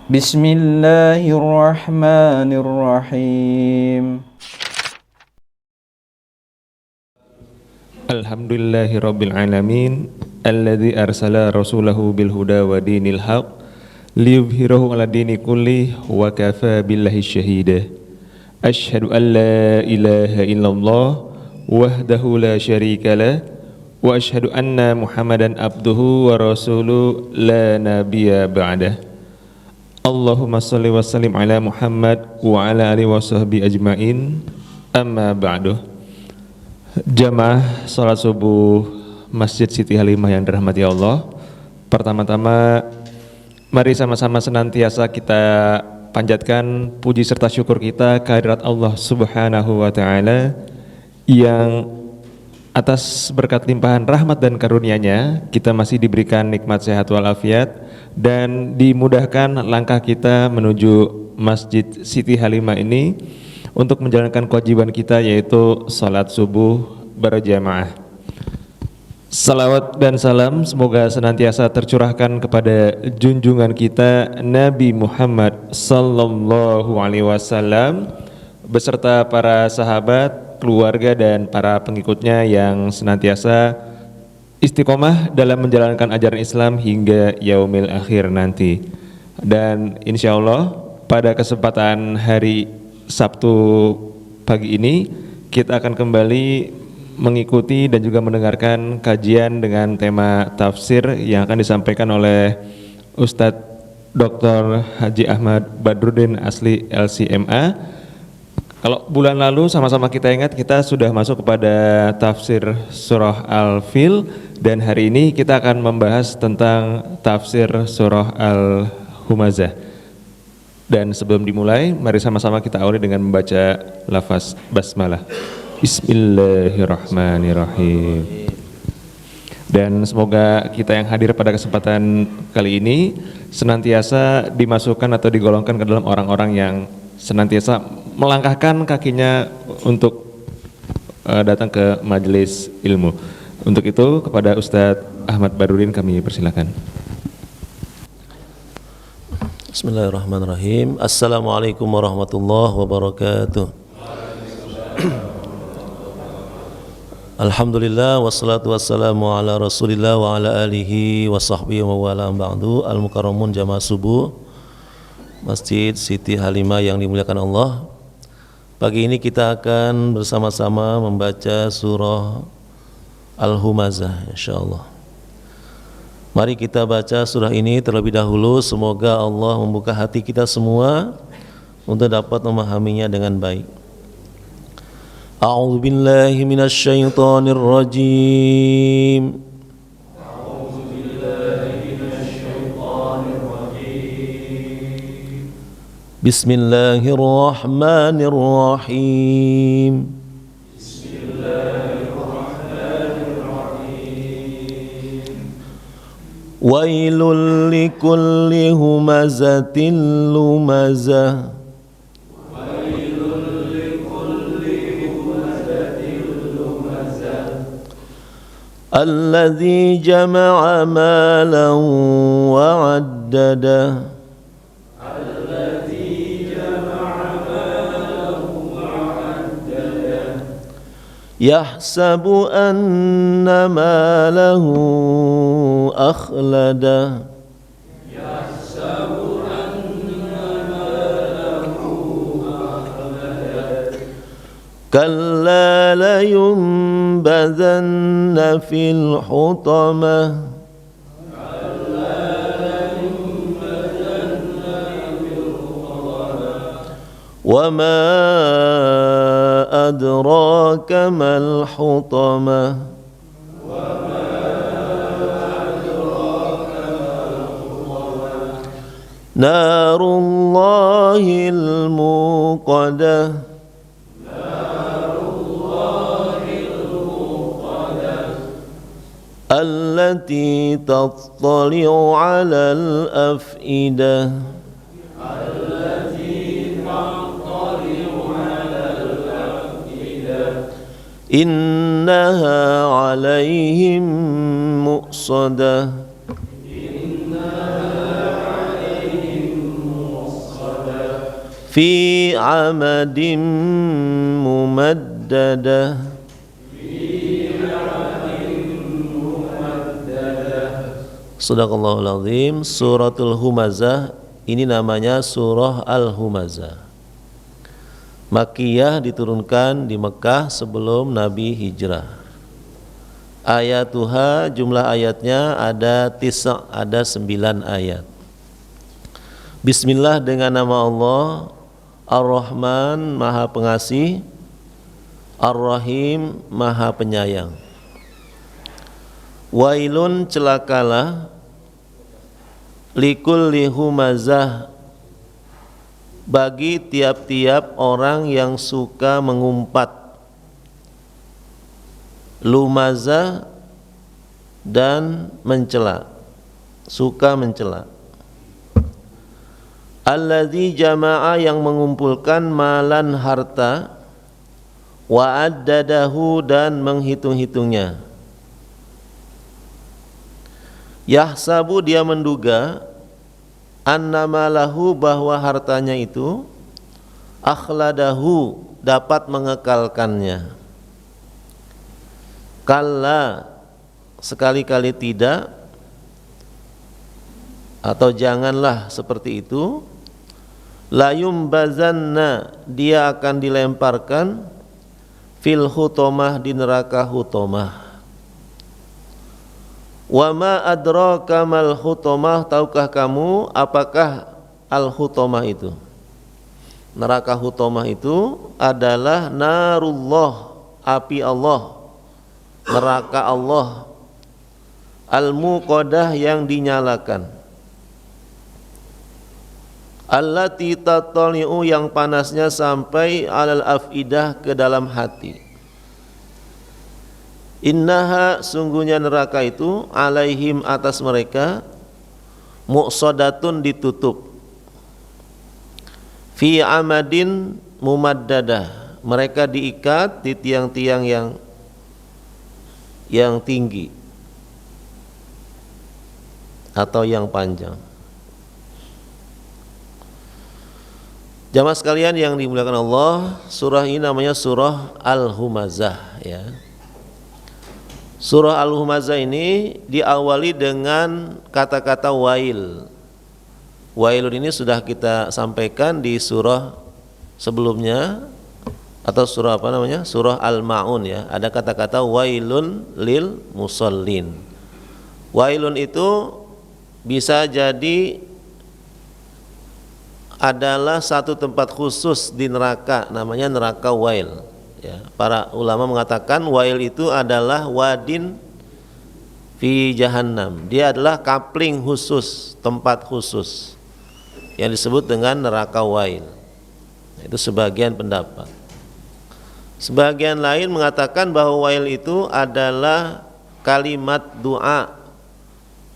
Bismillahirrahmanirrahim. Alhamdulillahirabbil alamin alladzi arsala rasulahu bil huda wa dinil haq liyudhhirahu 'ala dini kulli wa kafa billahi syahida. Asyhadu an la ilaha illallah wahdahu la syarika lah wa asyhadu anna Muhammadan abduhu wa rasuluhu la nabiyya ba'dah. Allahumma shalli wa sallim ala Muhammad wa ala alihi wa sahbihi ajmain. Amma ba'du. Jamaah salat subuh Masjid Siti Halimah yang dirahmati Allah. Pertama-tama mari sama-sama senantiasa kita panjatkan puji serta syukur kita kehadirat Allah Subhanahu wa taala yang atas berkat limpahan rahmat dan karunia-Nya kita masih diberikan nikmat sehat walafiat dan dimudahkan langkah kita menuju Masjid Siti Halimah ini untuk menjalankan kewajiban kita, yaitu salat subuh berjamaah. Salawat dan salam semoga senantiasa tercurahkan kepada junjungan kita Nabi Muhammad sallallahu alaihi wasallam beserta para sahabat, keluarga dan para pengikutnya yang senantiasa istiqomah dalam menjalankan ajaran Islam hingga yaumil akhir nanti. Dan insya Allah pada kesempatan hari Sabtu pagi ini kita akan kembali mengikuti dan juga mendengarkan kajian dengan tema tafsir yang akan disampaikan oleh Ustadz Dr. Haji Ahmad Badruddin Asli LCMA. Kalau bulan lalu sama-sama kita ingat kita sudah masuk kepada tafsir surah Al-Fil, dan hari ini kita akan membahas tentang tafsir surah Al-Humazah. Dan sebelum dimulai, mari sama-sama kita awali dengan membaca lafaz basmalah. Bismillahirrahmanirrahim. Dan semoga kita yang hadir pada kesempatan kali ini senantiasa dimasukkan atau digolongkan ke dalam orang-orang yang senantiasa melangkahkan kakinya untuk datang ke majelis ilmu. Untuk itu kepada Ustadz Ahmad Badruddin kami persilakan. Bismillahirrahmanirrahim. Assalamualaikum warahmatullahi wabarakatuh. Alhamdulillah wassalatu wassalamu ala Rasulillah wa ala alihi wa sahbihi wa wala ba'du. Al-mukarramun jamaah subuh Masjid Siti Halimah yang dimuliakan Allah. Pagi ini kita akan bersama-sama membaca surah Al-Humazah insyaallah. Mari kita baca surah ini terlebih dahulu. Semoga Allah membuka hati kita semua untuk dapat memahaminya dengan baik. A'udzu billahi minasy syaithanir rajim. Bismillahirrahmanirrahim. Wailul likulli humazatin lumazah. Alladzi jama'a malan wa 'addada. Yahsabu anna malahu akhlada. Kalla layunbadhanna fil hutamah. Wa ma adraka mal hutamah. Narullahil muqadah. Allati tattali'u 'alal af'idah. Innaha 'alaihim mu'sadah. fi amadin mumaddadah. Shadaqallahul azim. Suratul Humazah ini namanya surah Al-Humazah. Makkiyah, diturunkan di Mekah sebelum Nabi hijrah. Ayatuha, jumlah ayatnya ada 9 ayat. Bismillah, dengan nama Allah. Ar-Rahman, Maha Pengasih. Ar-Rahim, Maha Penyayang. Wailun, celakalah, likulli humazah, bagi tiap-tiap orang yang suka mengumpat. Lumazah, dan mencela, suka mencela. Alladzi jama'a, yang mengumpulkan, malan, harta, wa addadahu, dan menghitung-hitungnya. Yahsabu, dia menduga, annama lahu, bahwa hartanya itu, akhladahu, dapat mengekalkannya. Kalla, sekali-kali tidak, atau janganlah seperti itu. Layumbazanna, dia akan dilemparkan, fil hutomah, di neraka hutomah. Wa ma adraka mal hutomah, tahukah kamu apakah al hutomah itu? Neraka hutomah itu adalah narullah, api Allah, neraka Allah, al muqadah, yang dinyalakan, allati tatali'u, yang panasnya sampai alal afidah, ke dalam hati. Innaha, sungguhnya neraka itu, alaihim, atas mereka, muqsadatun, ditutup, fi amadin mumaddadah, mereka diikat di tiang-tiang yang tinggi atau yang panjang. Jamaah sekalian yang dimuliakan Allah, surah ini namanya surah Al-Humazah, ya. Surah Al-Humazah ini diawali dengan kata-kata wail. Wailun ini sudah kita sampaikan di surah sebelumnya, atau surah apa namanya? Surah Al-Ma'un, ya. Ada kata-kata wailun lil musallin. Wailun itu bisa jadi adalah satu tempat khusus di neraka, namanya neraka wail, ya. Para ulama mengatakan wail itu adalah wadin fi jahannam. Dia adalah kapling khusus, tempat khusus yang disebut dengan neraka wail. Itu sebagian pendapat. Sebagian lain mengatakan bahwa wail itu adalah kalimat doa,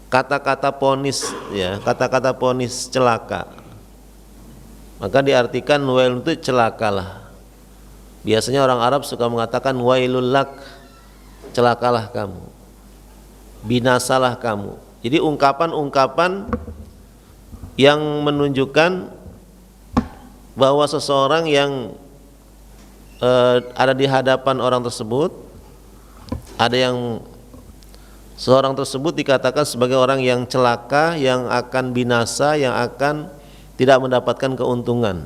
kata-kata ponis, ya, kata-kata ponis celaka. Maka diartikan wail itu celakalah. Biasanya orang Arab suka mengatakan wailul lak, celakalah kamu, binasalah kamu. Jadi ungkapan-ungkapan yang menunjukkan bahwa seseorang yang ada di hadapan orang tersebut, ada yang seorang tersebut dikatakan sebagai orang yang celaka, yang akan binasa, yang akan tidak mendapatkan keuntungan,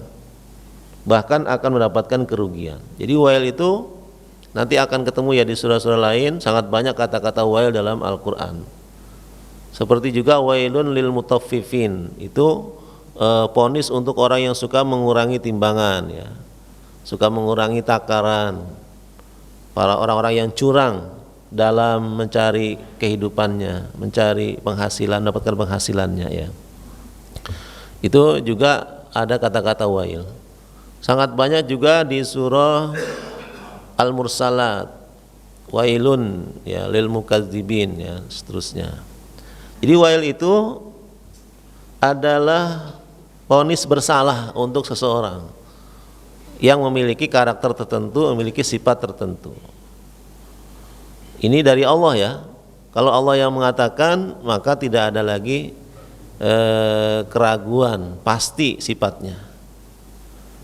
bahkan akan mendapatkan kerugian. Jadi wail itu nanti akan ketemu, ya, di surah-surah lain sangat banyak kata-kata wail dalam Al-Quran. Seperti juga wailun lil mutaffifin, itu ponis untuk orang yang suka mengurangi timbangan, ya, suka mengurangi takaran, para orang-orang yang curang dalam mencari kehidupannya, mencari penghasilan, mendapatkan penghasilannya, ya. Itu juga ada kata-kata wail. Sangat banyak juga di surah Al-Mursalat, wailun, ya, lil mukadzibin, ya, seterusnya. Jadi wail itu adalah vonis bersalah untuk seseorang yang memiliki karakter tertentu, memiliki sifat tertentu. Ini dari Allah, ya. Kalau Allah yang mengatakan, maka tidak ada lagi keraguan, pasti sifatnya.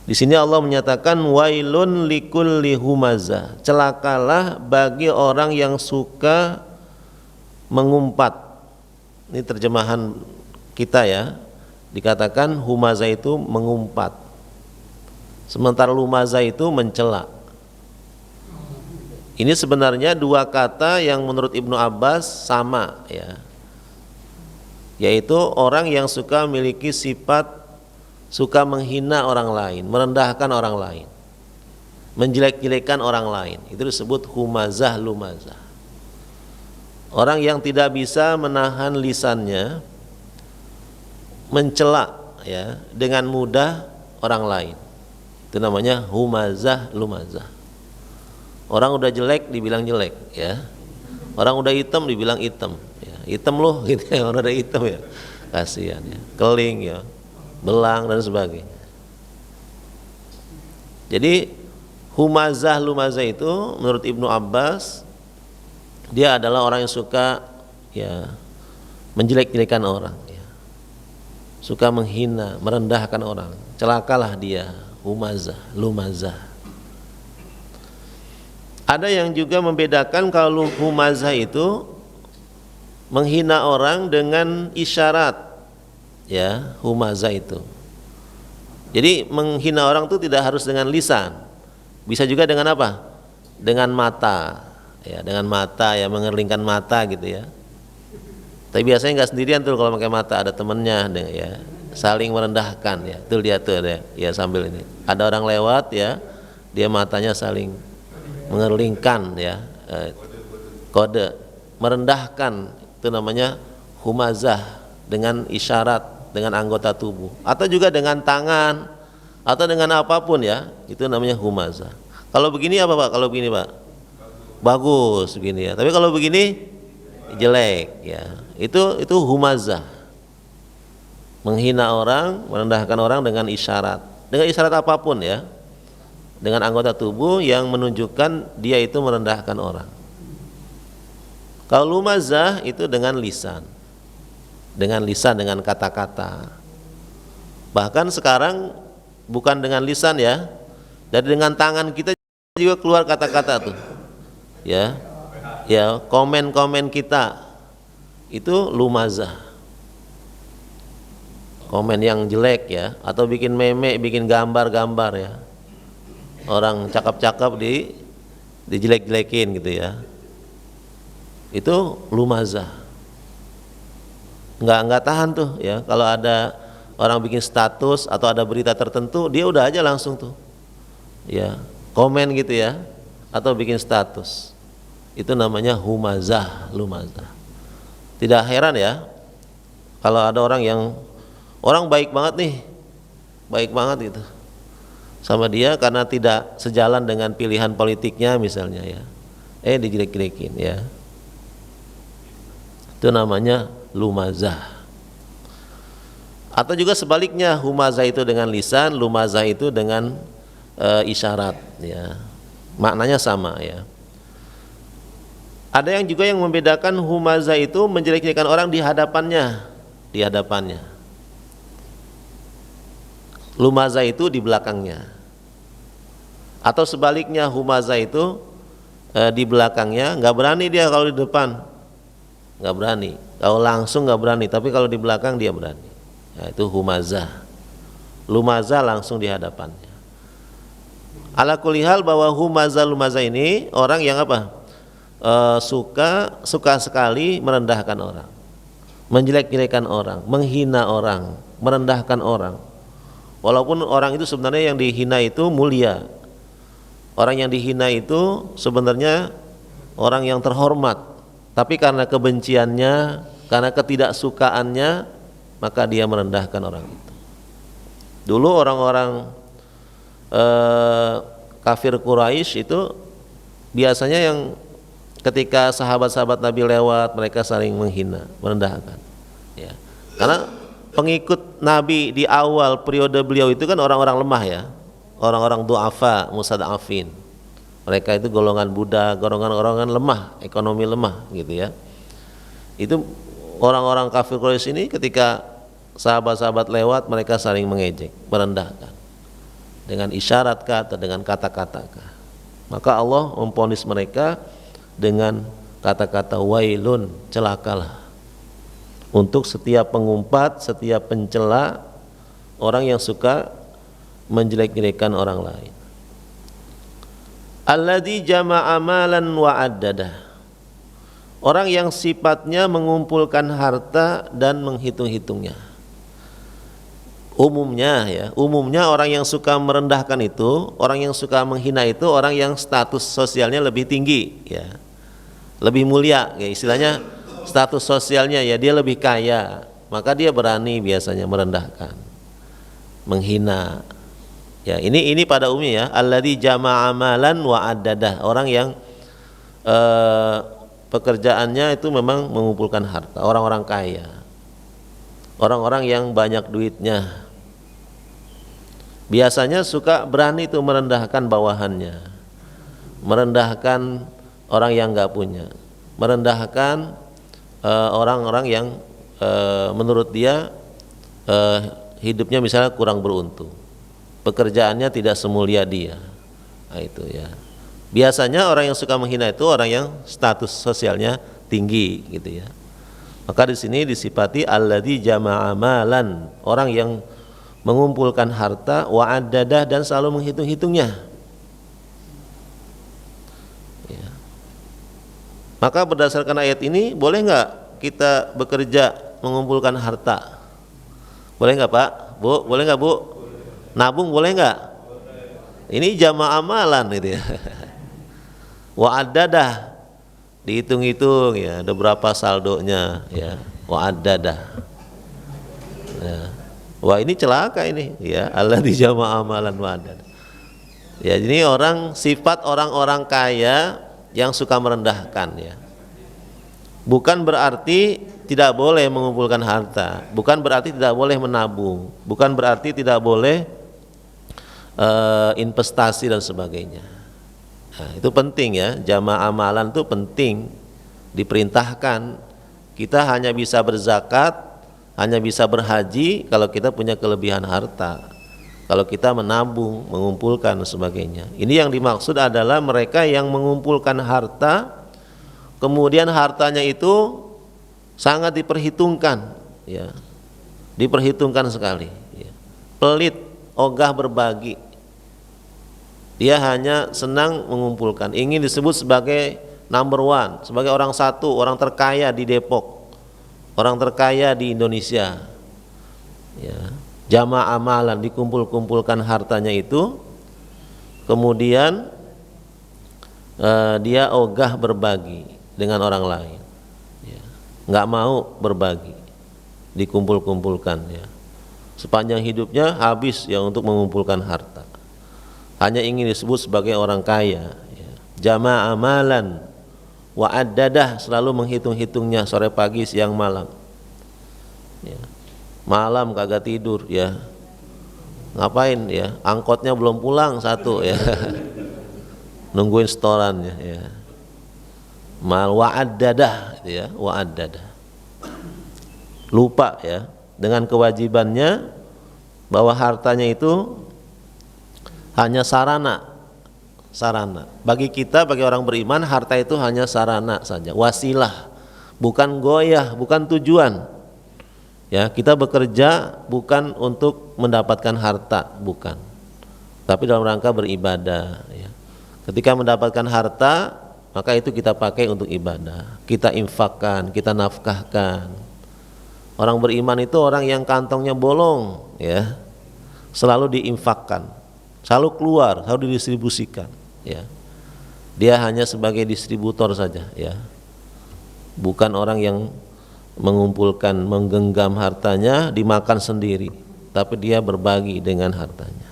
Di sini Allah menyatakan wailun likulli humazah, celakalah bagi orang yang suka mengumpat. Ini terjemahan kita ya. Dikatakan humazah itu mengumpat. Sementara lumazah itu mencela. Ini sebenarnya dua kata yang menurut Ibnu Abbas sama ya. Yaitu orang yang suka memiliki sifat suka menghina orang lain, merendahkan orang lain, menjelek-jelekkan orang lain. Itu disebut humazah lumazah. Orang yang tidak bisa menahan lisannya mencela ya dengan mudah orang lain. Itu namanya humazah lumazah. Orang udah jelek dibilang jelek ya. Orang udah hitam dibilang hitam ya. Hitam loh gitu ya, orang udah hitam ya. Kasihan ya. Keling ya. Belang dan sebagainya. Jadi humazah lumazah itu menurut Ibnu Abbas dia adalah orang yang suka ya menjelek-jelekan orang ya. Suka menghina, merendahkan orang. Celakalah dia, humazah lumazah. Ada yang juga membedakan kalau humazah itu menghina orang dengan isyarat. Ya, humazah itu. Jadi menghina orang itu tidak harus dengan lisan. Bisa juga dengan apa? Dengan mata. Ya, dengan mata ya, mengerlingkan mata gitu ya. Tapi biasanya nggak sendirian tuh kalau pakai mata, ada temennya ya. Saling merendahkan ya. Tuh lihat tuh ya sambil ini. Ada orang lewat ya, dia matanya saling mengerlingkan ya. Kode merendahkan itu namanya humazah dengan isyarat, dengan anggota tubuh atau juga dengan tangan atau dengan apapun ya, itu namanya humazah. Kalau begini apa Pak? Kalau begini Pak? Bagus begini ya. Tapi kalau begini jelek ya. Itu humazah. Menghina orang, merendahkan orang dengan isyarat. Dengan isyarat apapun ya. Dengan anggota tubuh yang menunjukkan dia itu merendahkan orang. Kalau lumazah itu dengan lisan. Dengan lisan, dengan kata-kata. Bahkan sekarang bukan dengan lisan ya, dari dengan tangan kita juga keluar kata-kata tuh ya, ya komen-komen kita itu lumazah, komen yang jelek ya, atau bikin meme, bikin gambar-gambar ya, orang cakep-cakep dijelek-jelekin gitu ya, itu lumazah. Nggak tahan tuh ya, kalau ada orang bikin status atau ada berita tertentu dia udah aja langsung tuh ya komen gitu ya, atau bikin status. Itu namanya humazah lumazah. Tidak heran ya kalau ada orang yang orang baik banget nih, baik banget gitu sama dia karena tidak sejalan dengan pilihan politiknya misalnya ya, dijelek-jelekin ya. Itu namanya lumazah. Atau juga sebaliknya, humazah itu dengan lisan, lumazah itu dengan isyarat ya. Maknanya sama ya. Ada yang juga yang membedakan humazah itu menjelek-jelekan orang di hadapannya, di hadapannya. Lumazah itu di belakangnya. Atau sebaliknya, humazah itu di belakangnya, nggak berani dia kalau di depan, nggak berani. Kalau langsung nggak berani, tapi kalau di belakang dia berani. Ya, itu humazah. Lumazah langsung di hadapannya. Ala kulli hal bahwa humazah lumazah ini orang yang apa? Suka sekali merendahkan orang, menjelek-jelekan orang, menghina orang, merendahkan orang. Walaupun orang itu sebenarnya yang dihina itu mulia. Orang yang dihina itu sebenarnya orang yang terhormat. Tapi karena kebenciannya, karena ketidaksukaannya, maka dia merendahkan orang itu. Dulu orang-orang kafir Quraisy itu biasanya yang ketika sahabat-sahabat Nabi lewat, mereka saling menghina, merendahkan. Ya. Karena pengikut Nabi di awal periode beliau itu kan orang-orang lemah ya, orang-orang du'afa, mustad'afin. Mereka itu golongan budak, golongan-golongan lemah, ekonomi lemah gitu ya. Itu orang-orang kafir Quraisy ini ketika sahabat-sahabat lewat, mereka saling mengejek, merendahkan. dengan isyarat kah atau dengan kata-kata kah. Maka Allah memvonis mereka dengan kata-kata wailun, celakalah, untuk setiap pengumpat, setiap pencela, orang yang suka menjelek-jelekan orang lain. Alladzi jama'a malan wa addadah, orang yang sifatnya mengumpulkan harta dan menghitung-hitungnya. Umumnya orang yang suka merendahkan itu, orang yang suka menghina itu orang yang status sosialnya lebih tinggi, ya, lebih mulia, ya, istilahnya status sosialnya ya dia lebih kaya, maka dia berani biasanya merendahkan, menghina. Ya, ini pada umumnya ya, alladzi jama'a malan wa addadah, orang yang pekerjaannya itu memang mengumpulkan harta, orang-orang kaya, orang-orang yang banyak duitnya. Biasanya suka berani itu merendahkan bawahannya, merendahkan orang yang nggak punya, merendahkan orang-orang yang menurut dia hidupnya misalnya kurang beruntung, pekerjaannya tidak semulia dia. Nah, itu ya. Biasanya orang yang suka menghina itu orang yang status sosialnya tinggi, gitu ya. Maka di sini disifati alladzi jama'a malan, orang yang mengumpulkan harta, wa addadah, dan selalu menghitung-hitungnya. Ya. Maka berdasarkan ayat ini, boleh nggak kita bekerja mengumpulkan harta? Boleh nggak Pak? Bu, boleh nggak Bu? Nabung boleh nggak? Ini jamaah amalan gitu ya. Wa addadah, dihitung-hitung ya, ada berapa saldonya ya. Wa addadah. Ya. Wah, ini celaka ini ya, alladzi jama'a amalan wa addadah. Ya, ini sifat orang-orang kaya yang suka merendahkan ya. Bukan berarti tidak boleh mengumpulkan harta, bukan berarti tidak boleh menabung, bukan berarti tidak boleh investasi dan sebagainya. Nah, itu penting ya, jamaah amalan itu penting, diperintahkan. Kita hanya bisa berzakat, hanya bisa berhaji kalau kita punya kelebihan harta, kalau kita menabung, mengumpulkan dan sebagainya. Ini yang dimaksud adalah mereka yang mengumpulkan harta, kemudian hartanya itu sangat diperhitungkan, ya, diperhitungkan sekali, ya. Pelit, ogah berbagi. Dia hanya senang mengumpulkan, ingin disebut sebagai number one, sebagai orang satu, orang terkaya di Depok, orang terkaya di Indonesia. Ya, jamaah amalan, dikumpul-kumpulkan hartanya itu, kemudian dia ogah berbagi dengan orang lain. Ya, nggak mau berbagi, dikumpul-kumpulkan ya. Sepanjang hidupnya habis ya untuk mengumpulkan harta. Hanya ingin disebut sebagai orang kaya ya. Jamaah amalan wa addadah, selalu menghitung-hitungnya sore pagi siang malam ya. Malam kagak tidur ya, ngapain ya, angkotnya belum pulang satu ya. Nungguin setorannya ya. Mal wa addadah gitu ya, wa addadah, lupa ya dengan kewajibannya bahwa hartanya itu hanya sarana. Bagi kita, bagi orang beriman, harta itu hanya sarana saja, wasilah, bukan goyah, bukan tujuan. Ya, kita bekerja bukan untuk mendapatkan harta, bukan. Tapi dalam rangka beribadah. Ya. Ketika mendapatkan harta, maka itu kita pakai untuk ibadah. Kita infakkan, kita nafkahkan. Orang beriman itu orang yang kantongnya bolong, ya, selalu diinfakkan. Selalu keluar, selalu didistribusikan ya. Dia hanya sebagai distributor saja ya. Bukan orang yang mengumpulkan, menggenggam hartanya dimakan sendiri, tapi dia berbagi dengan hartanya.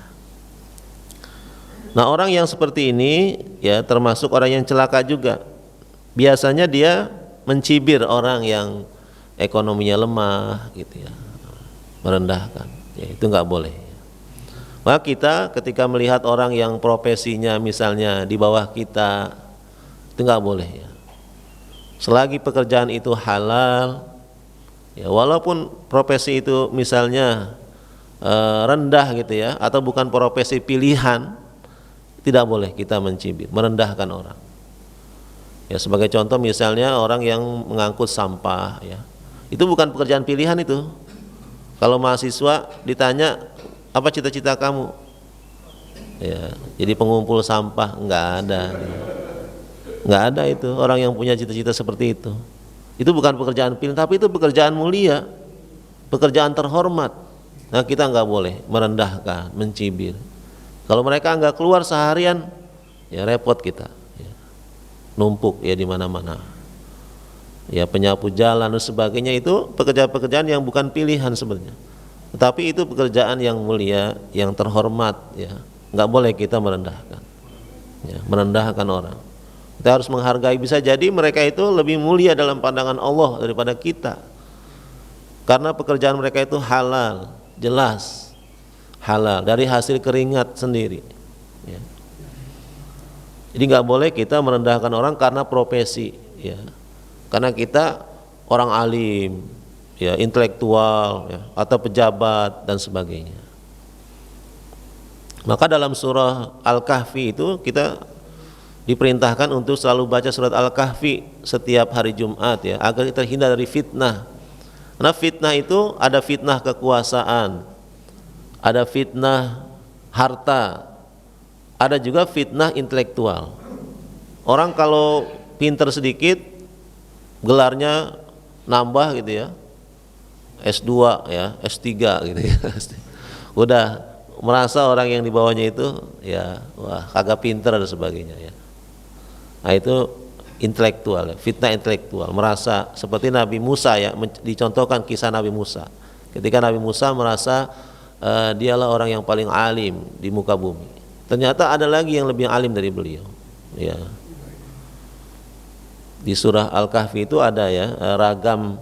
Nah, orang yang seperti ini ya termasuk orang yang celaka juga. Biasanya dia mencibir orang yang ekonominya lemah gitu ya, merendahkan. Ya, itu nggak boleh. Maka kita ketika melihat orang yang profesinya misalnya di bawah kita, itu nggak boleh ya. Selagi pekerjaan itu halal, ya walaupun profesi itu misalnya rendah gitu ya, atau bukan profesi pilihan, tidak boleh kita mencibir, merendahkan orang. Ya, sebagai contoh misalnya orang yang mengangkut sampah ya, itu bukan pekerjaan pilihan itu. Kalau mahasiswa ditanya apa cita-cita kamu, ya jadi pengumpul sampah, nggak ada itu orang yang punya cita-cita seperti itu. Itu bukan pekerjaan pilihan, tapi itu pekerjaan mulia, pekerjaan terhormat. Nah, kita nggak boleh merendahkan, mencibir. Kalau mereka nggak keluar seharian, ya repot kita, ya. Numpuk ya di mana-mana. Ya penyapu jalan dan sebagainya, itu pekerjaan-pekerjaan yang bukan pilihan sebenarnya. Tetapi itu pekerjaan yang mulia, yang terhormat, ya. Nggak boleh kita merendahkan, ya, merendahkan orang. Kita harus menghargai. Bisa jadi mereka itu lebih mulia dalam pandangan Allah daripada kita, karena pekerjaan mereka itu halal, jelas halal dari hasil keringat sendiri, ya. Jadi nggak boleh kita merendahkan orang karena profesi, ya, karena kita orang alim, ya, intelektual, ya, atau pejabat dan sebagainya. Maka dalam surah Al-Kahfi itu kita diperintahkan untuk selalu baca surat Al-Kahfi setiap hari Jumat, ya, agar kita terhindar dari fitnah. Karena fitnah itu ada fitnah kekuasaan, ada fitnah harta, ada juga fitnah intelektual. Orang kalau pinter sedikit, gelarnya nambah gitu ya, S2 ya, S3 gitu ya. Udah merasa orang yang di bawahnya itu ya wah kagak pinter dan sebagainya ya. Nah itu intelektual, ya, fitnah intelektual, merasa seperti Nabi Musa ya, dicontohkan kisah Nabi Musa. Ketika Nabi Musa merasa dialah orang yang paling alim di muka bumi. Ternyata ada lagi yang lebih alim dari beliau. Ya. Di surah Al-Kahfi itu ada ya ragam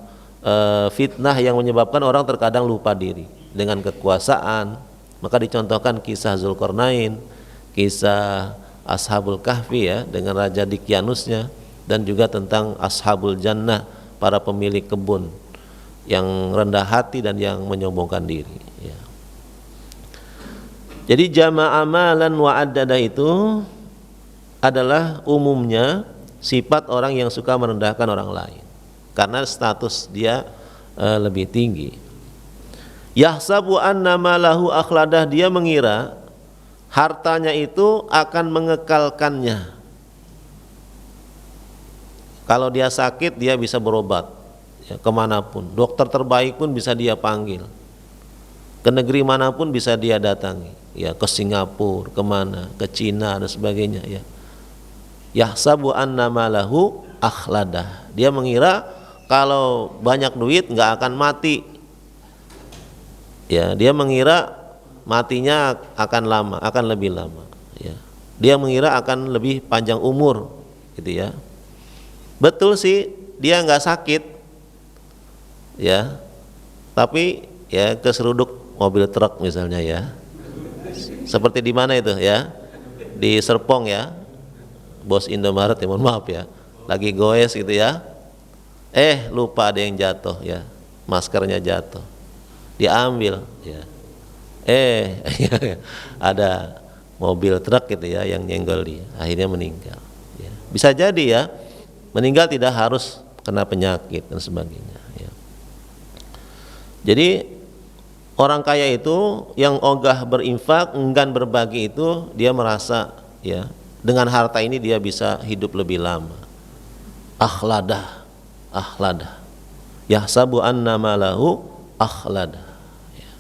fitnah yang menyebabkan orang terkadang lupa diri dengan kekuasaan. Maka dicontohkan kisah Zulkarnain, kisah Ashabul Kahfi ya dengan Raja Dikyanusnya, dan juga tentang Ashabul Jannah, para pemilik kebun yang rendah hati dan yang menyombongkan diri ya. Jadi jama'a amalan wa addada itu adalah umumnya sifat orang yang suka merendahkan orang lain karena status dia lebih tinggi. Yahsabu anna malahu akhladah, dia mengira hartanya itu akan mengekalkannya. Kalau dia sakit dia bisa berobat ya, kemanapun, dokter terbaik pun bisa dia panggil, ke negeri manapun bisa dia datangi ya, ke Singapura, kemana, ke Cina dan sebagainya ya. Yahsabu anna malahu akhladah, dia mengira kalau banyak duit nggak akan mati ya, dia mengira matinya akan lama, akan lebih lama ya. Dia mengira akan lebih panjang umur gitu ya. Betul sih dia nggak sakit ya, tapi ya keseruduk mobil truk misalnya ya, seperti di mana itu ya, di Serpong ya, bos Indomaret ya, mohon maaf ya, lagi goes gitu ya, lupa ada yang jatuh ya, maskernya jatuh, diambil ya, ada mobil truk gitu ya yang nyenggol dia, akhirnya meninggal ya. Bisa jadi ya, meninggal tidak harus kena penyakit dan sebagainya ya. Jadi orang kaya itu yang ogah berinfak, enggan berbagi itu, dia merasa ya dengan harta ini dia bisa hidup lebih lama. Akhladah, yahsabu anna malahu akhladah ya.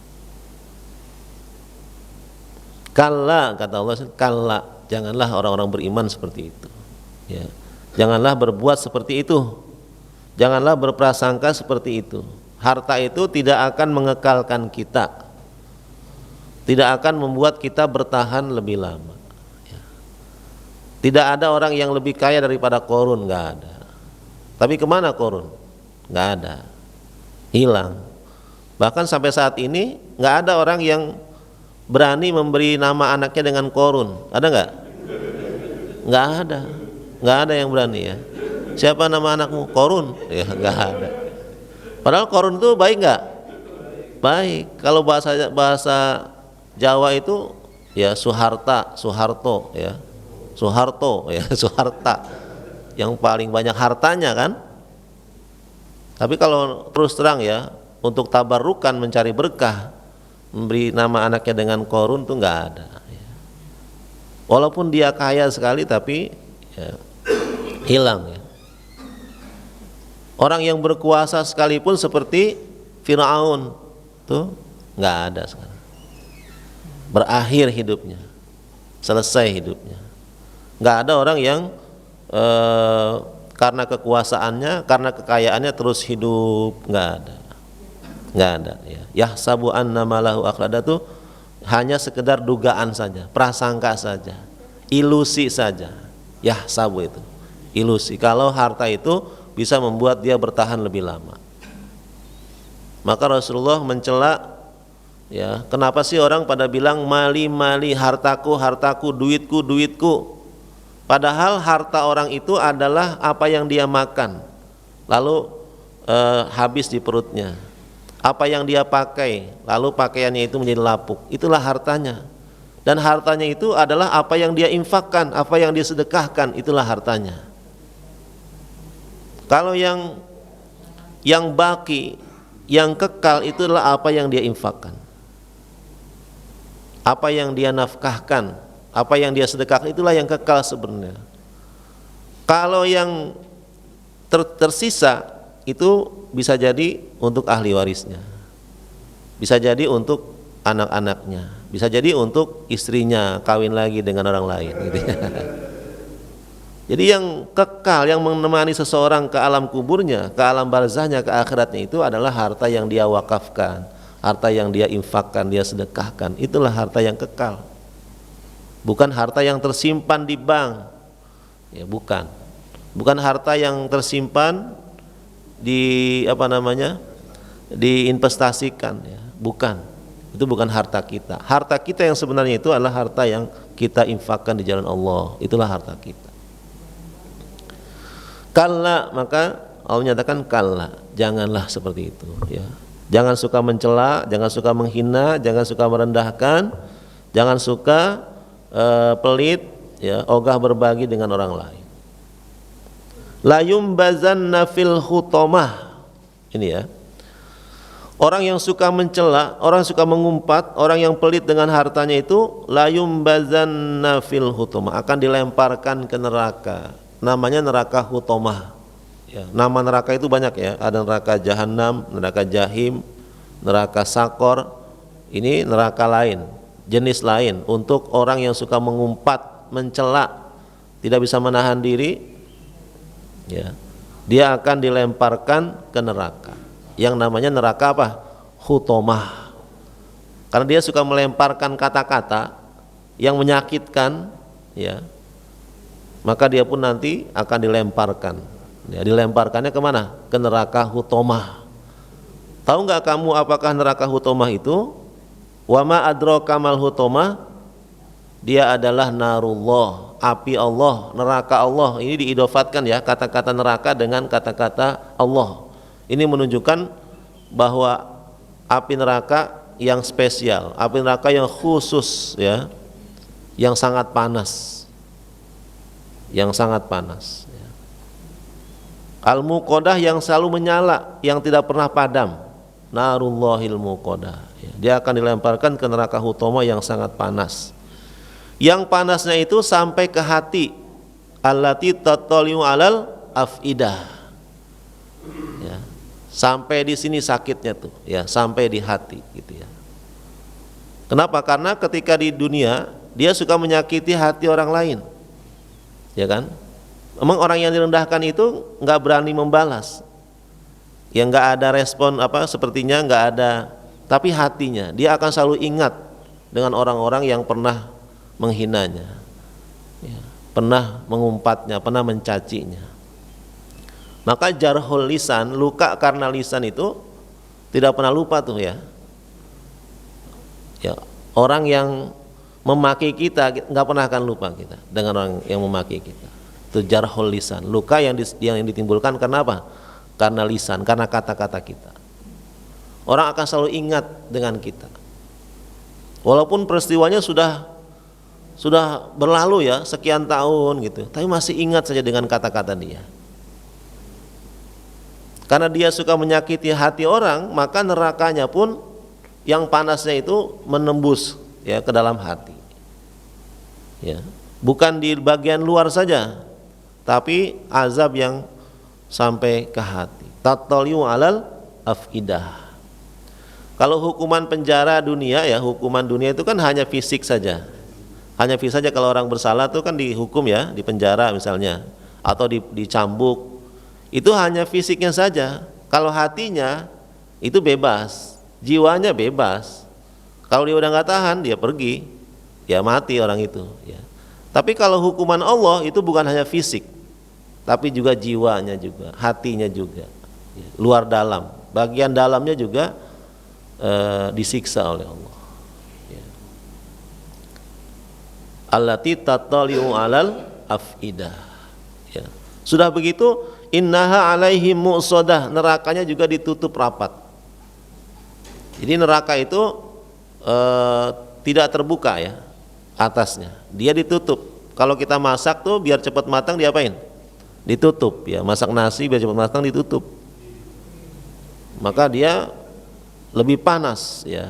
Kalla, kata Allah, kalla, janganlah orang-orang beriman seperti itu ya. Janganlah berbuat seperti itu, janganlah berprasangka seperti itu. Harta itu tidak akan mengekalkan kita, tidak akan membuat kita bertahan lebih lama ya. Tidak ada orang yang lebih kaya daripada Qarun, nggak ada. Tapi kemana Qarun? Nggak ada, hilang. Bahkan sampai saat ini nggak ada orang yang berani memberi nama anaknya dengan Qarun. Ada nggak? Nggak ada yang berani ya. Siapa nama anakmu? Qarun? Ya nggak ada. Padahal Qarun itu baik nggak? Baik, kalau bahasa Jawa itu ya Suharta, Soeharto ya. Soeharto ya, Soeharta. Yang paling banyak hartanya kan? Tapi kalau terus terang ya, untuk tabarukan mencari berkah, memberi nama anaknya dengan Korun tuh nggak ada. Walaupun dia kaya sekali tapi ya, hilang ya. Orang yang berkuasa sekalipun seperti Firaun tuh nggak ada sekarang. Berakhir hidupnya, selesai hidupnya. Nggak ada orang yang karena kekuasaannya, karena kekayaannya terus hidup, nggak ada ya. Yahsabu anna malahu akhlada tuh hanya sekedar dugaan saja, prasangka saja, ilusi saja. Yahsabu itu ilusi. Kalau harta itu bisa membuat dia bertahan lebih lama. Maka Rasulullah mencela ya, kenapa sih orang pada bilang mali mali, hartaku hartaku, duitku duitku. Padahal harta orang itu adalah apa yang dia makan, lalu habis di perutnya. Apa yang dia pakai, lalu pakaiannya itu menjadi lapuk. Itulah hartanya. Dan hartanya itu adalah apa yang dia infakkan, apa yang dia sedekahkan, itulah hartanya. Kalau yang baki, yang kekal, itulah apa yang dia infakkan, apa yang dia nafkahkan, apa yang dia sedekahkan, itulah yang kekal sebenarnya. Kalau yang tersisa itu bisa jadi untuk ahli warisnya, bisa jadi untuk anak-anaknya, bisa jadi untuk istrinya kawin lagi dengan orang lain gitu ya. Jadi yang kekal, yang menemani seseorang ke alam kuburnya, ke alam barzahnya, ke akhiratnya, itu adalah harta yang dia wakafkan, harta yang dia infakkan, dia sedekahkan. Itulah harta yang kekal. Bukan harta yang tersimpan di bank, ya bukan harta yang tersimpan di diinvestasikan, ya bukan. Itu bukan harta kita. Harta kita yang sebenarnya itu adalah harta yang kita infakkan di jalan Allah. Itulah harta kita. Kalla, maka Allah menyatakan kalla, janganlah seperti itu, ya. Jangan suka mencela, jangan suka menghina, jangan suka merendahkan, jangan suka pelit, ya, ogah berbagi dengan orang lain. La yumbazanna fil khutamah. Ini ya. Orang yang suka mencela, orang yang suka mengumpat, orang yang pelit dengan hartanya itu la yumbazanna fil khutamah, akan dilemparkan ke neraka. Namanya neraka hutomah. Ya, nama neraka itu banyak ya. Ada neraka jahanam, neraka jahim, neraka sakor. Ini neraka lain, jenis lain untuk orang yang suka mengumpat, mencela, tidak bisa menahan diri. Ya, dia akan dilemparkan ke neraka. Yang namanya neraka apa? Hutomah. Karena dia suka melemparkan kata-kata yang menyakitkan, ya. Maka dia pun nanti akan dilemparkan. Ya, dilemparkannya kemana? Ke neraka hutomah. Tahu nggak kamu apakah neraka hutomah itu? Wa ma adraka mal hutomah? Dia adalah narullah, api Allah, neraka Allah. Ini diidofatkan ya, kata-kata neraka dengan kata-kata Allah. Ini menunjukkan bahwa api neraka yang spesial, api neraka yang khusus, ya, yang sangat panas. Yang sangat panas, ya. Al-muqadah yang selalu menyala, yang tidak pernah padam. Narullahil muqadah, ya. Dia akan dilemparkan ke neraka hutomah yang sangat panas. Yang panasnya itu sampai ke hati. Allati tattaliu alal afidah, ya. Sampai di sini sakitnya tuh, ya, sampai di hati gitu ya. Kenapa? Karena ketika di dunia dia suka menyakiti hati orang lain. Ya kan? Memang orang yang direndahkan itu nggak berani membalas, ya nggak ada respon sepertinya nggak ada, tapi hatinya dia akan selalu ingat dengan orang-orang yang pernah menghinanya, ya, pernah mengumpatnya, pernah mencacinya. Maka jarhul lisan, luka karena lisan itu tidak pernah lupa tuh ya. Ya, orang yang memaki kita nggak pernah akan lupa kita dengan orang yang memaki kita. Itu jarhul lisan, luka yang ditimbulkan karena apa? Karena lisan, karena kata-kata kita. Orang akan selalu ingat dengan kita. Walaupun peristiwanya sudah berlalu ya, sekian tahun gitu, tapi masih ingat saja dengan kata-kata dia. Karena dia suka menyakiti hati orang, maka nerakanya pun yang panasnya itu menembus ya ke dalam hati. Ya, bukan di bagian luar saja, tapi azab yang sampai ke hati. Tattaliu alal afidah. Kalau hukuman penjara dunia ya, hukuman dunia itu kan hanya fisik saja. Hanya fisik saja. Kalau orang bersalah itu kan dihukum ya, di penjara misalnya, atau dicambuk. Itu hanya fisiknya saja. Kalau hatinya itu bebas, jiwanya bebas. Kalau dia udah nggak tahan, dia pergi, ya mati orang itu. Ya. Tapi kalau hukuman Allah itu bukan hanya fisik, tapi juga jiwanya juga, hatinya juga, ya. Luar dalam, bagian dalamnya juga disiksa oleh Allah. Ya. Allati tattali'u alal afidah. Ya. Sudah begitu. Innaha alaihim mu'sadah, nerakanya juga ditutup rapat. Jadi neraka itu tidak terbuka ya atasnya, dia ditutup. Kalau kita masak tuh biar cepat matang diapain? Ditutup ya, masak nasi biar cepat matang ditutup. Maka dia lebih panas ya.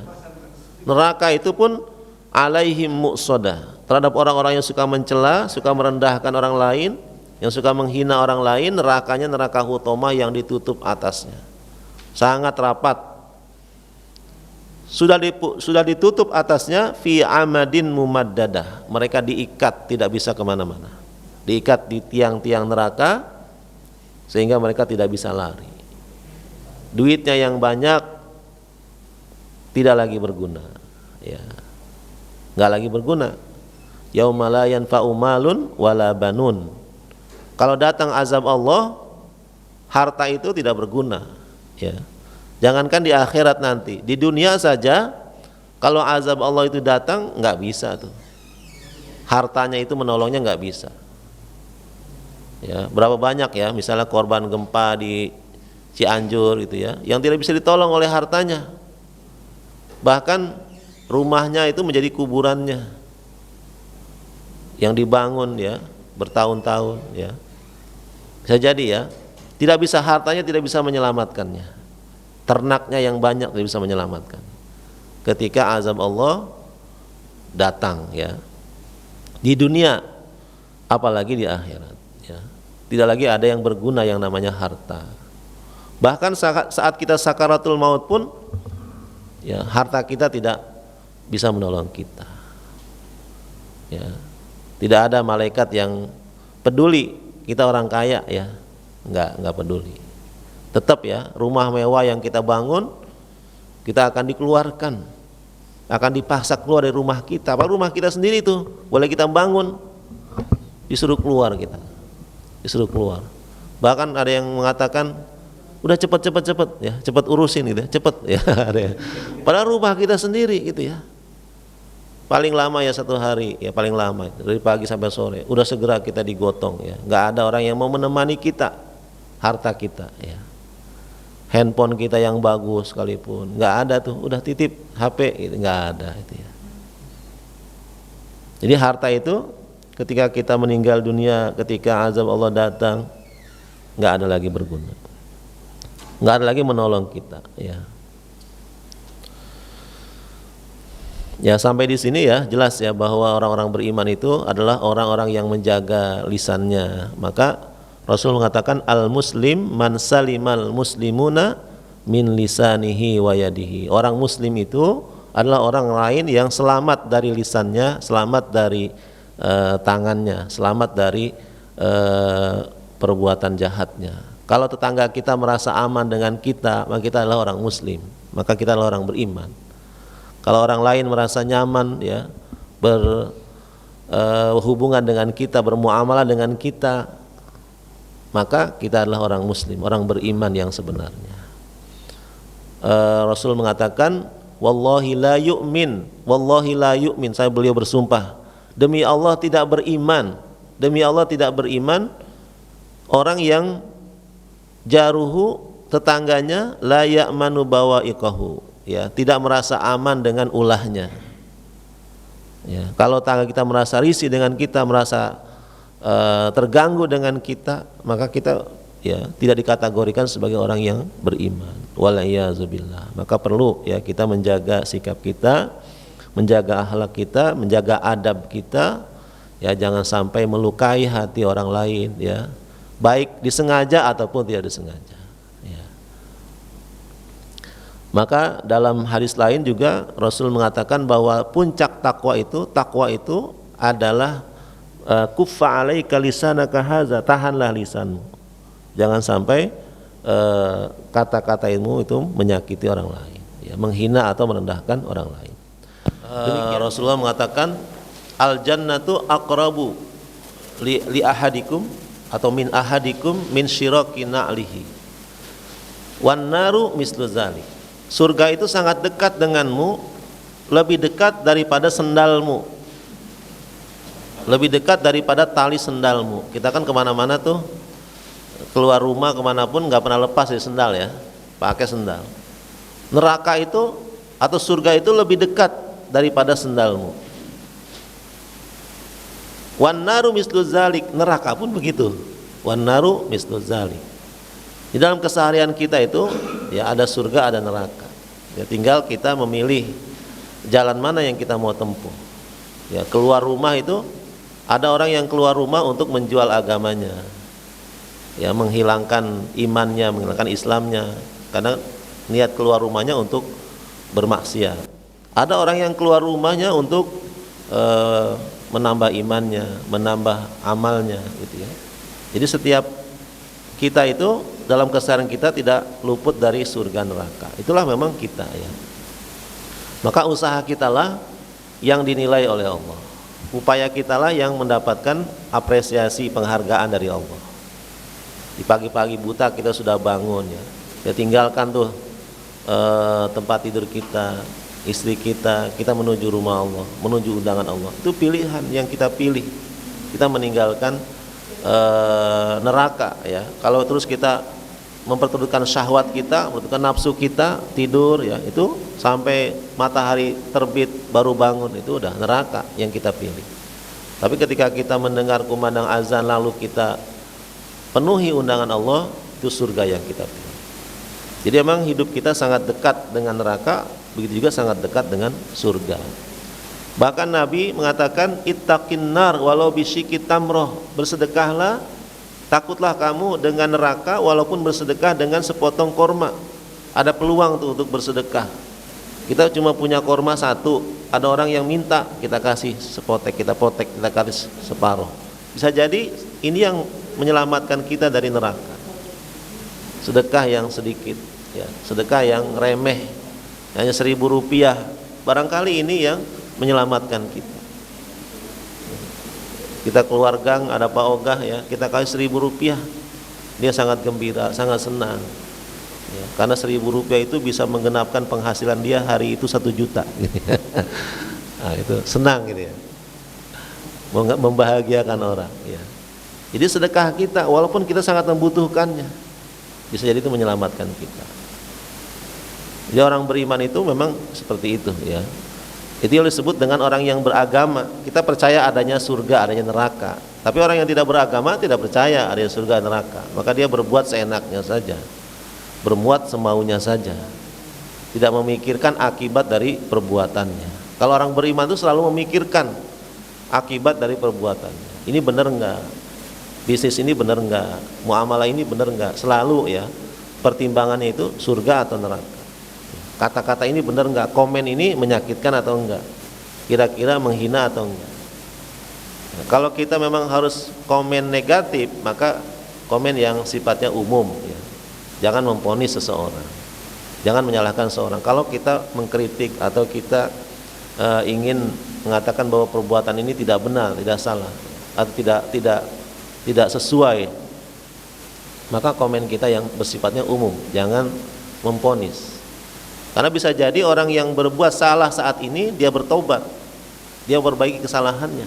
Neraka itu pun alaihim mu'sadah, terhadap orang-orang yang suka mencela, suka merendahkan orang lain, yang suka menghina orang lain, nerakanya neraka hutomah yang ditutup atasnya, sangat rapat. Sudah ditutup atasnya fi amadin mumaddadah, mereka diikat tidak bisa kemana-mana, diikat di tiang-tiang neraka sehingga mereka tidak bisa lari. Duitnya yang banyak tidak lagi berguna, ya, nggak lagi berguna. Yauma la yanfa'u malun wala banun. Kalau datang azab Allah, harta itu tidak berguna. Ya. Jangankan di akhirat nanti, di dunia saja, kalau azab Allah itu datang, nggak bisa tuh. Hartanya itu menolongnya nggak bisa. Ya, berapa banyak ya, misalnya korban gempa di Cianjur gitu ya, yang tidak bisa ditolong oleh hartanya. Bahkan rumahnya itu menjadi kuburannya, yang dibangun ya bertahun-tahun ya. Bisa jadi ya, tidak bisa, hartanya tidak bisa menyelamatkannya, ternaknya yang banyak tidak bisa menyelamatkan ketika azab Allah datang ya, di dunia apalagi di akhirat ya. Tidak lagi ada yang berguna yang namanya harta. Bahkan saat kita sakaratul maut pun ya, harta kita tidak bisa menolong kita ya. Tidak ada malaikat yang peduli kita orang kaya ya, enggak peduli. Tetap ya, rumah mewah yang kita bangun, kita akan dikeluarkan, akan dipaksa keluar dari rumah kita. Apa rumah kita sendiri tuh, boleh kita bangun, disuruh keluar kita, disuruh keluar. Bahkan ada yang mengatakan, udah cepet ya, cepet urusin gitu, cepet ya. Padahal rumah kita sendiri gitu ya. Paling lama ya 1 hari ya, paling lama dari pagi sampai sore udah segera kita digotong ya. Nggak ada orang yang mau menemani kita, harta kita ya, handphone kita yang bagus sekalipun nggak ada tuh, udah titip HP gitu, nggak ada itu ya. Jadi harta itu ketika kita meninggal dunia, ketika azab Allah datang, nggak ada lagi berguna, nggak ada lagi menolong kita ya. Ya, sampai di sini ya jelas ya bahwa orang-orang beriman itu adalah orang-orang yang menjaga lisannya. Maka Rasul mengatakan al-muslim man salimal muslimuna min lisanihi wa yadihi. Orang muslim itu adalah orang lain yang selamat dari lisannya, selamat dari tangannya, selamat dari perbuatan jahatnya. Kalau tetangga kita merasa aman dengan kita, maka kita adalah orang muslim, maka kita adalah orang beriman. Kalau orang lain merasa nyaman ya berhubungan dengan kita, bermuamalah dengan kita, maka kita adalah orang muslim, orang beriman yang sebenarnya. Rasul mengatakan wallahi la yu'min, wallahi la yu'min, saya beliau bersumpah demi Allah tidak beriman, demi Allah tidak beriman orang yang jaruhu tetangganya la ya'manu bawa'iqahu, ya, tidak merasa aman dengan ulahnya. Ya, kalau tetangga kita merasa risih dengan kita, merasa terganggu dengan kita, maka kita ya tidak dikategorikan sebagai orang yang beriman. Waliyazubillah. Maka perlu ya kita menjaga sikap kita, menjaga akhlak kita, menjaga adab kita, ya jangan sampai melukai hati orang lain, ya, baik disengaja ataupun tidak disengaja. Ya. Maka dalam hadis lain juga Rasul mengatakan bahwa puncak takwa itu adalah kuffa alaika lisanaka hadza, tahanlah lisanmu. Jangan sampai kata-kata ilmu itu menyakiti orang lain, ya, menghina atau merendahkan orang lain. Rasulullah mengatakan al jannatu aqrabu li ahadikum atau min ahadikum min syiraki na'lihi wan naru mislu zalik. Surga itu sangat dekat denganmu, lebih dekat daripada sendalmu, lebih dekat daripada tali sendalmu. Kita kan kemana-mana tuh, keluar rumah kemanapun nggak pernah lepas dari sendal, ya, pakai sendal. Neraka itu atau surga itu lebih dekat daripada sendalmu. Wan naru mislu zalik, neraka pun begitu. Wan naru mislu zalik. Di dalam keseharian kita itu ya ada surga, ada neraka. Ya tinggal kita memilih jalan mana yang kita mau tempuh. Ya keluar rumah itu ada orang yang keluar rumah untuk menjual agamanya. Ya menghilangkan imannya, menghilangkan Islamnya, karena niat keluar rumahnya untuk bermaksiat. Ada orang yang keluar rumahnya untuk menambah imannya, menambah amalnya, gitu ya. Jadi setiap kita itu dalam keseharian kita tidak luput dari surga neraka. Itulah memang kita, ya. Maka usaha kitalah yang dinilai oleh Allah. Upaya kitalah yang mendapatkan apresiasi penghargaan dari Allah. Di pagi-pagi buta kita sudah bangun, ya. Ya tinggalkan tuh tempat tidur kita, istri kita menuju rumah Allah, menuju undangan Allah. Itu pilihan yang kita pilih. Kita meninggalkan neraka, ya. Kalau terus kita memperturutkan syahwat kita, memperturutkan nafsu kita, tidur, ya, itu sampai matahari terbit baru bangun, itu udah neraka yang kita pilih. Tapi ketika kita mendengar kumandang azan lalu kita penuhi undangan Allah, itu surga yang kita pilih. Jadi memang hidup kita sangat dekat dengan neraka, begitu juga sangat dekat dengan surga. Bahkan Nabi mengatakan ittaqin nar walau bisyiki tamroh, bersedekahlah, takutlah kamu dengan neraka walaupun bersedekah dengan sepotong korma. Ada peluang tuh untuk bersedekah. Kita cuma punya korma satu, ada orang yang minta, kita kasih sepotek, kita potek, kita kasih separuh. Bisa jadi ini yang menyelamatkan kita dari neraka. Sedekah yang sedikit, ya, sedekah yang remeh, hanya 1.000 rupiah, barangkali ini yang menyelamatkan kita. Kita keluar gang, ada Pak Ogah, ya, kita kasih 1.000 rupiah, dia sangat gembira, sangat senang, ya, karena 1.000 rupiah itu bisa menggenapkan penghasilan dia hari itu 1 juta. Nah, itu senang gitu, ya, membahagiakan orang, ya. Jadi sedekah kita walaupun kita sangat membutuhkannya, bisa jadi itu menyelamatkan kita. Jadi orang beriman itu memang seperti itu, ya. Itu yang disebut dengan orang yang beragama. Kita percaya adanya surga, adanya neraka. Tapi orang yang tidak beragama tidak percaya adanya surga, neraka. Maka dia berbuat seenaknya saja, berbuat semaunya saja, tidak memikirkan akibat dari perbuatannya. Kalau orang beriman itu selalu memikirkan akibat dari perbuatannya. Ini benar enggak? Bisnis ini benar enggak? Muamalah ini benar enggak? Selalu, ya, pertimbangannya itu surga atau neraka. Kata-kata ini benar enggak? Komen ini menyakitkan atau enggak? Kira-kira menghina atau enggak? Nah, kalau kita memang harus komen negatif, maka komen yang sifatnya umum, ya. Jangan memvonis seseorang, jangan menyalahkan seseorang. Kalau kita mengkritik atau kita ingin mengatakan bahwa perbuatan ini tidak benar, tidak salah, atau tidak sesuai, maka komen kita yang bersifatnya umum, jangan memvonis. Karena bisa jadi orang yang berbuat salah saat ini dia bertobat, dia perbaiki kesalahannya,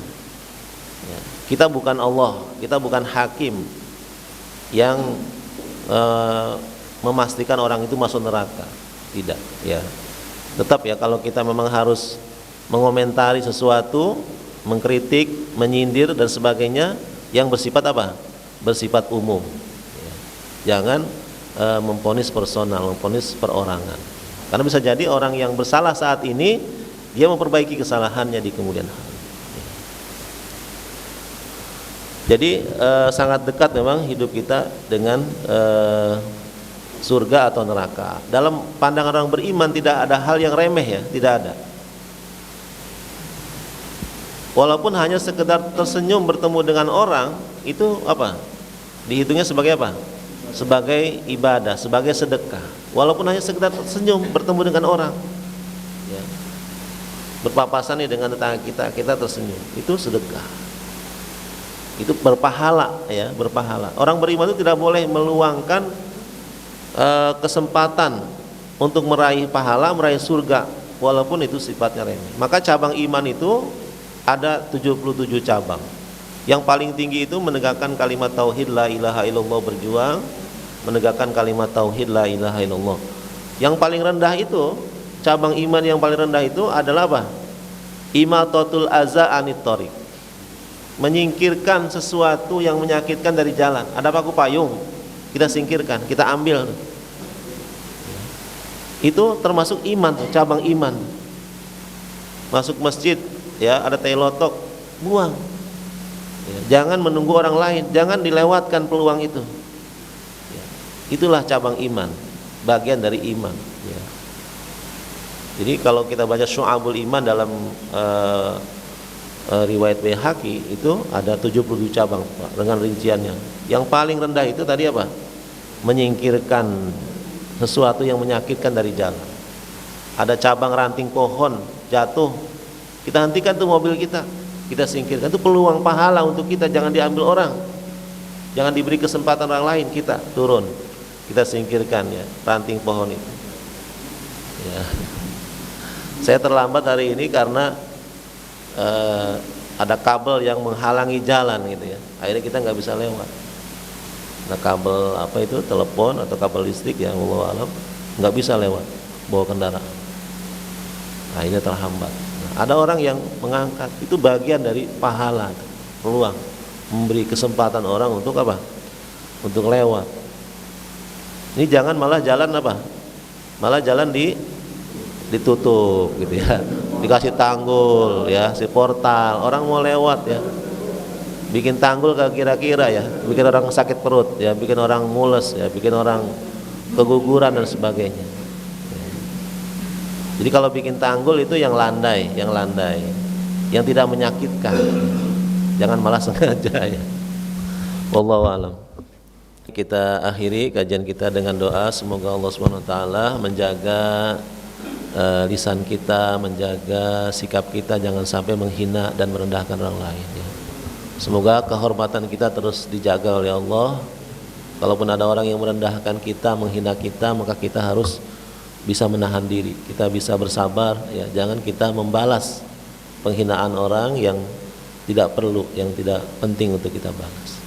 ya. Kita bukan Allah, kita bukan hakim yang memastikan orang itu masuk neraka. Tidak, ya. Tetap ya, kalau kita memang harus mengomentari sesuatu, mengkritik, menyindir dan sebagainya, yang bersifat apa? Bersifat umum. Ya. Jangan memvonis personal, memvonis perorangan. Karena bisa jadi orang yang bersalah saat ini dia memperbaiki kesalahannya di kemudian hari. Jadi sangat dekat memang hidup kita dengan surga atau neraka. Dalam pandangan orang beriman tidak ada hal yang remeh ya, tidak ada. Walaupun hanya sekedar tersenyum bertemu dengan orang, itu apa? Dihitungnya sebagai apa? Sebagai ibadah, sebagai sedekah. Walaupun hanya sekedar tersenyum bertemu dengan orang, ya. Berpapasan nih dengan tetangga kita, kita tersenyum, itu sedekah. Itu berpahala ya, berpahala. Orang beriman itu tidak boleh meluangkan kesempatan untuk meraih pahala, meraih surga, walaupun itu sifatnya remeh. Maka cabang iman itu ada 77 cabang. Yang paling tinggi itu menegakkan kalimat tauhid la ilaha illallah, berjuang menegakkan kalimat tauhid la ilaha illallah. Yang paling rendah itu, cabang iman yang paling rendah itu adalah apa? Imatatul aza anit thoriq, menyingkirkan sesuatu yang menyakitkan dari jalan. Ada paku payung, kita singkirkan, kita ambil. Itu termasuk iman, cabang iman. Masuk masjid, ya ada tai lotok, buang. Ya, jangan menunggu orang lain, jangan dilewatkan peluang itu. Ya, itulah cabang iman, bagian dari iman. Ya. Jadi kalau kita baca Syu'abul Iman dalam riwayat Baihaqi itu ada 77 cabang Pak, dengan rinciannya. Yang paling rendah itu tadi apa? Menyingkirkan sesuatu yang menyakitkan dari jalan. Ada cabang ranting pohon jatuh, kita hentikan tuh mobil kita singkirkan. Itu peluang pahala untuk kita, jangan diambil orang, jangan diberi kesempatan orang lain, kita turun, kita singkirkan ya ranting pohon itu. Ya. Saya terlambat hari ini karena ada kabel yang menghalangi jalan gitu ya, akhirnya kita nggak bisa lewat. Nah, kabel apa itu, telepon atau kabel listrik yang wallahu alam, nggak bisa lewat bawa kendaraan, akhirnya terhambat. Nah, ada orang yang mengangkat, itu bagian dari pahala, peluang memberi kesempatan orang untuk apa? Untuk lewat. Ini jangan malah jalan apa? Malah jalan ditutup gitu ya, dikasih tanggul ya, si portal, orang mau lewat ya, bikin tanggul kira-kira ya, bikin orang sakit perut ya, bikin orang mules ya, bikin orang keguguran dan sebagainya. Jadi kalau bikin tanggul itu yang landai, yang tidak menyakitkan, jangan malah sengaja ya. Wallahu alam. Kita akhiri kajian kita dengan doa, semoga Allah Subhanahu wa taala menjaga lisan kita, menjaga sikap kita, jangan sampai menghina dan merendahkan orang lain ya. Semoga kehormatan kita terus dijaga oleh Allah. Kalaupun ada orang yang merendahkan kita, menghina kita, maka kita harus bisa menahan diri, kita bisa bersabar ya. Jangan kita membalas penghinaan orang yang tidak perlu, yang tidak penting untuk kita balas.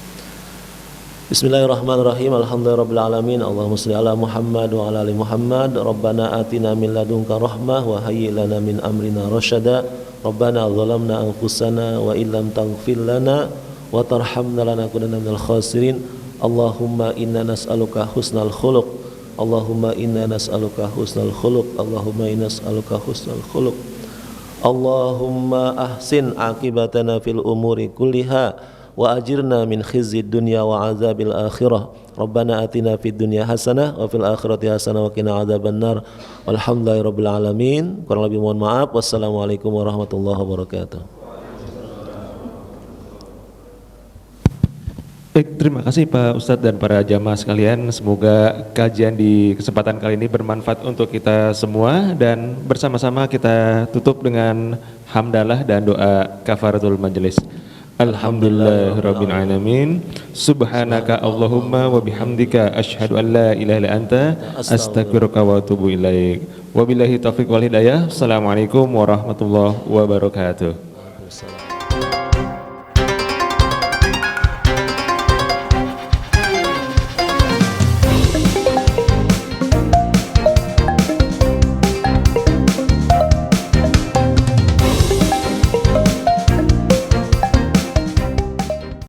Bismillahirrahmanirrahim. Alhamdulillahirabbil alamin. Allahumma shalli ala Muhammad wa ala ali Muhammad. Rabbana atina min ladunka rahmah wa hayyi lana min amrina rasyada. Rabbana zalamna anfusana wa illam taghfir lana wa tarhamna lanakunanna minal khasirin. Allahumma inna nas'aluka husnal khuluq. Allahumma inna nas'aluka husnal khuluq. Allahumma inna nas'aluka husnal khuluq. Allahumma ahsin aqibatana fil umuri kulliha wa ajirna min khizyid dunya wa azabil akhirah. Rabbana atina fid dunya hasanah wa fil akhirati hasanah wa qina adzabannar. Walhamdulillahirabbil alamin. Kurang lebih mohon maaf. Wassalamualaikum warahmatullahi wabarakatuh. Baik, terima kasih Pak Ustadz dan para jamaah sekalian. Semoga kajian di kesempatan kali ini bermanfaat untuk kita semua, dan bersama-sama kita tutup dengan hamdalah dan doa kafaratul majelis. Alhamdulillah rabbil alamin. Subhanaka Allahumma wa bihamdika asyhadu an la ilaha illa anta astaghfiruka wa atubu ilaik. Wabillahi taufiq wal hidayah. Assalamualaikum warahmatullahi wabarakatuh.